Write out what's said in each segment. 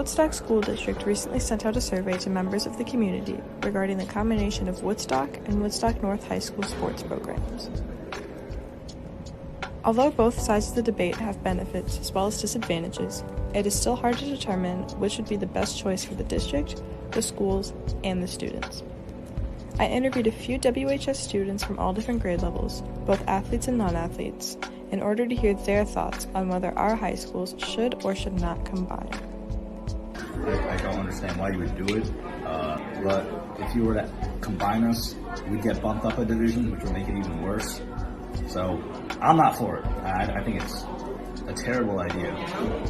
Woodstock School District recently sent out a survey to members of the community regarding the combination of Woodstock and Woodstock North High School sports programs. Although both sides of the debate have benefits as well as disadvantages, it is still hard to determine which would be the best choice for the district, the schools, and the students. I interviewed a few WHS students from all different grade levels, both athletes and non-athletes, in order to hear their thoughts on whether our high schools should or should not combine. I don't understand why you would do it, but if you were to combine us, we'd get bumped up a division, which would make it even worse. So I'm not for it. I think it's a terrible idea.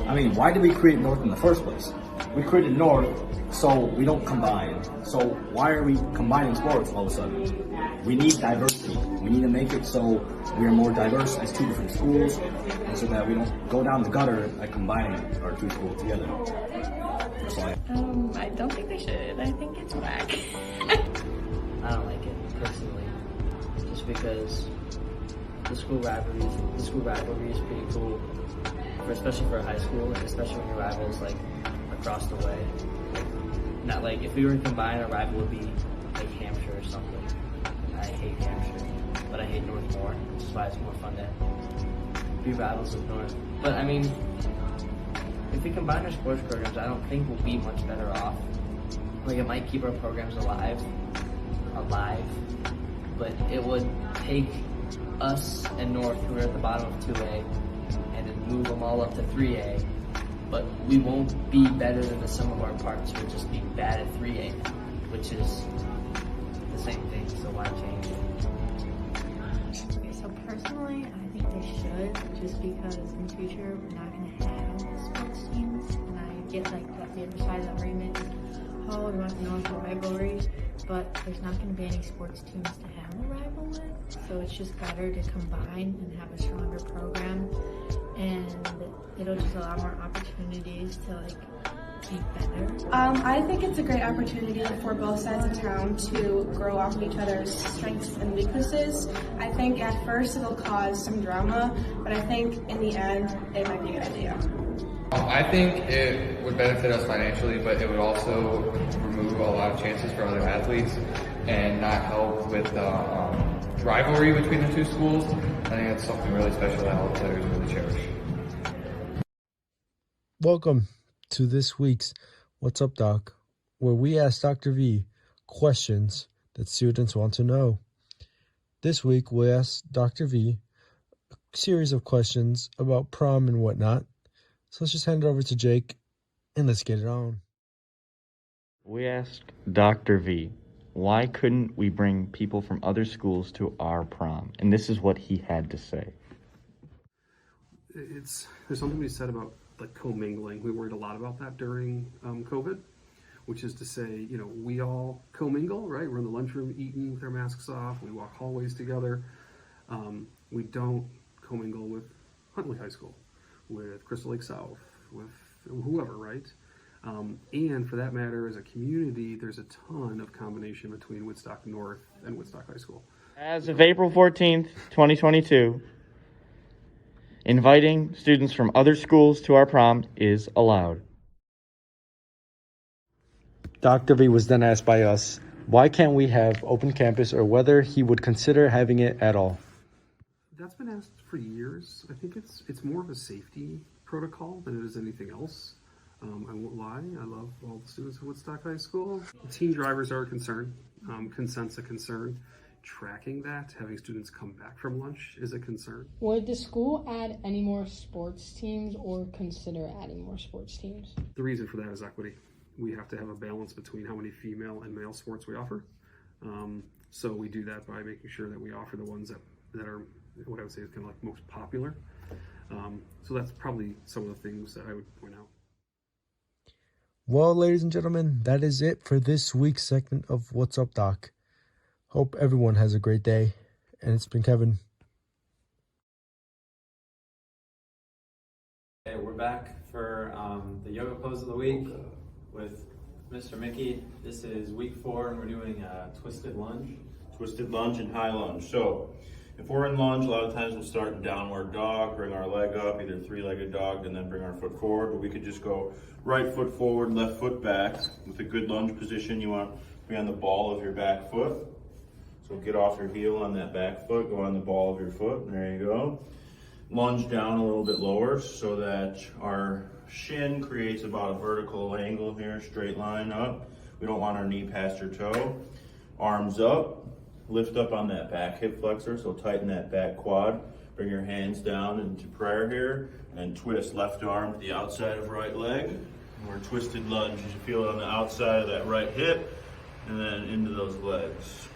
I mean, why did we create North in the first place? We created North so we don't combine. So why are we combining sports all of a sudden? We need diversity. We need to make it so we are more diverse as two different schools, and so that we don't go down the gutter by combining our two schools together. I don't think they should. I think it's whack. I don't like it personally, just because the school rivalry is pretty cool, especially for a high school, especially when your rival's like across the way. Not like if we were to combine, our rival would be like Hampshire or something. I hate Hampshire, but I hate North more, which is why it's more fun to be rivals with North. But I mean, if we combine our sports programs, I don't think we'll be much better off. Like, it might keep our programs alive, but it would take us and North, who are at the bottom of 2A, and then move them all up to 3A. But we won't be better than the sum of our parts. We'll just be bad at 3A, which is the same thing, so why change it? Okay, so personally, I think they should, just because in the future we're not going to have sports teams, and I get like that the other side of the argument is, oh, we want to know the rivalry, but there's not going to be any sports teams to have a rival with, so it's just better to combine and have a stronger program, and it'll just allow more opportunities to like be better. I think it's a great opportunity for both sides of town to grow off of each other's strengths and weaknesses. I think at first it'll cause some drama, but I think in the end it might be a good idea. I think it would benefit us financially, but it would also remove a lot of chances for other athletes and not help with the rivalry between the two schools. I think that's something really special that all players really cherish. Welcome to this week's What's Up, Doc, where we ask Dr. V questions that students want to know. This week, we asked Dr. V a series of questions about prom and whatnot. So let's just hand it over to Jake, and let's get it on. We asked Dr. V, why couldn't we bring people from other schools to our prom? And this is what he had to say. There's something we said about like commingling. We worried a lot about that during COVID, which is to say, we all commingle, right? We're in the lunchroom eating with our masks off. We walk hallways together. We don't commingle with Huntley High School, with Crystal Lake South, with whoever, right? And for that matter, as a community, there's a ton of combination between Woodstock North and Woodstock High School. As of April 14th, 2022, inviting students from other schools to our prom is allowed. Dr. V was then asked by us, why can't we have open campus, or whether he would consider having it at all. That's been asked for years. I think it's more of a safety protocol than it is anything else. I won't lie, I love all the students at Woodstock High School. Teen drivers are a concern, consent's a concern. Tracking that, having students come back from lunch is a concern. Would the school add any more sports teams or consider adding more sports teams? The reason for that is equity. We have to have a balance between how many female and male sports we offer. So we do that by making sure that we offer the ones that are what I would say is kind of like most popular. So that's probably some of the things that I would point out. Well, ladies and gentlemen, that is it for this week's segment of What's Up, Doc. Hope everyone has a great day, and it's been Kevin. Hey, we're back for the yoga pose of the week with Mr. Mickey. This is week 4, and we're doing a twisted lunge. Twisted lunge and high lunge. So If we're in lunge, a lot of times we'll start in downward dog, bring our leg up, either three-legged dog, and then bring our foot forward. But we could just go right foot forward, left foot back. With a good lunge position, you want to be on the ball of your back foot. So get off your heel on that back foot, go on the ball of your foot, there you go. Lunge down a little bit lower so that our shin creates about a vertical angle here, straight line up. We don't want our knee past your toe. Arms up, lift up on that back hip flexor, so tighten that back quad. Bring your hands down into prayer here and twist left arm to the outside of right leg. And we're twisted lunge. You should feel it on the outside of that right hip and then into those legs.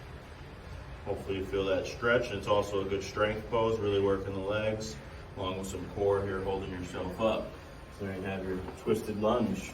Hopefully you feel that stretch. It's also a good strength pose, really working the legs, along with some core here holding yourself up. So there you have your twisted lunge.